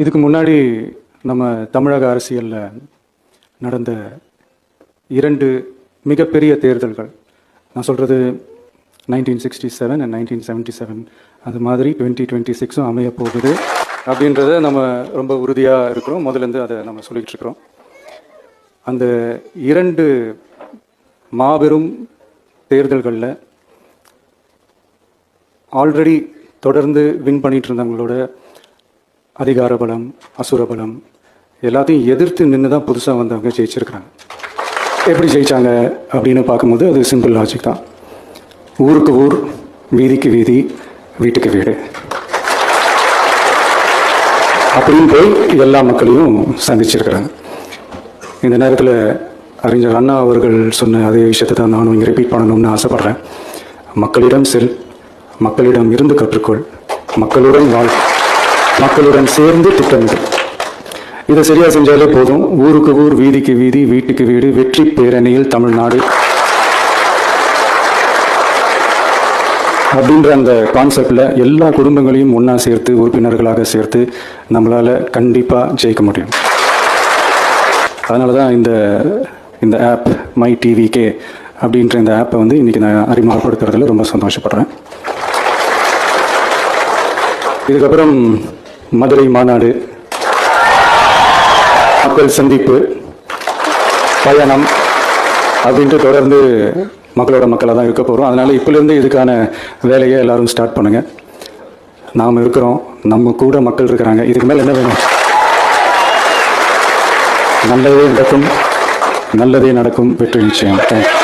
இதுக்கு முன்னாடி நம்ம தமிழக அரசியலில் நடந்த 2 மிகப்பெரிய தேர்தல்கள், நான் சொல்கிறது 1967 and 1977, அது மாதிரி 2026 அமைய போகுது அப்படின்றத நம்ம ரொம்ப உறுதியாக இருக்கிறோம். முதலேருந்து அதை நம்ம சொல்லிகிட்டு இருக்கிறோம். அந்த 2 மாபெரும் தேர்தல்களில் ஆல்ரெடி தொடர்ந்து வின் பண்ணிட்டு இருந்தவங்களோட அதிகார பலம், அசுர பலம் எல்லாத்தையும் எதிர்த்து நின்று தான் புதுசாக வந்தவங்க ஜெயிச்சிருக்கிறாங்க. எப்படி ஜெயித்தாங்க அப்படின்னு பார்க்கும்போது அது சிம்பிள் லாஜிக் தான். ஊருக்கு ஊர், வீதிக்கு வீதி, வீட்டுக்கு வீடு அப்படின்னு போய் எல்லா மக்களையும் சந்திச்சிருக்கிறாங்க. இந்த நேரத்தில் அறிஞர் அண்ணா அவர்கள் சொன்ன அதே விஷயத்தை தான் நானும் இங்கே ரிப்பீட் பண்ணணும்னு ஆசைப்பட்றேன். மக்களிடம் செல், மக்களிடம் இருந்து கற்றுக்கொள், மக்களுடன் வாழ், மக்களுடன் சேர்ந்து திட்டமிடு. இதை சரியாக செஞ்சாலே போதும். ஊருக்கு ஊர், வீதிக்கு வீதி, வீட்டுக்கு வீடு, வெற்றி பேரணியில் தமிழ்நாடு அப்படின்ற அந்த கான்செப்டில் எல்லா குடும்பங்களையும் ஒன்றா சேர்த்து, உறுப்பினர்களாக சேர்த்து நம்மளால் கண்டிப்பாக ஜெயிக்க முடியும். அதனால தான் இந்த ஆப் மை டிவிகே அப்படின்ற இந்த ஆப்பை வந்து இன்றைக்கி நான் அறிமுகப்படுத்துறதுல ரொம்ப சந்தோஷப்படுறேன். இதுக்கப்புறம் மதுரை மாநாடு, மக்கள் சந்திப்பு, பயணம் அப்படின்ட்டு தொடர்ந்து மக்களோட மக்களாக தான் இருக்க போகிறோம். அதனால் இப்போலேருந்து இதுக்கான வேலையை எல்லோரும் ஸ்டார்ட் பண்ணுங்கள். நாம் இருக்கிறோம், நம்ம கூட மக்கள் இருக்கிறாங்க. இதுக்கு மேலே என்ன வேணும்? நல்லதே நடக்கும், நல்லதே நடக்கும், வெற்றி நிச்சயம். தேங்க்யூ.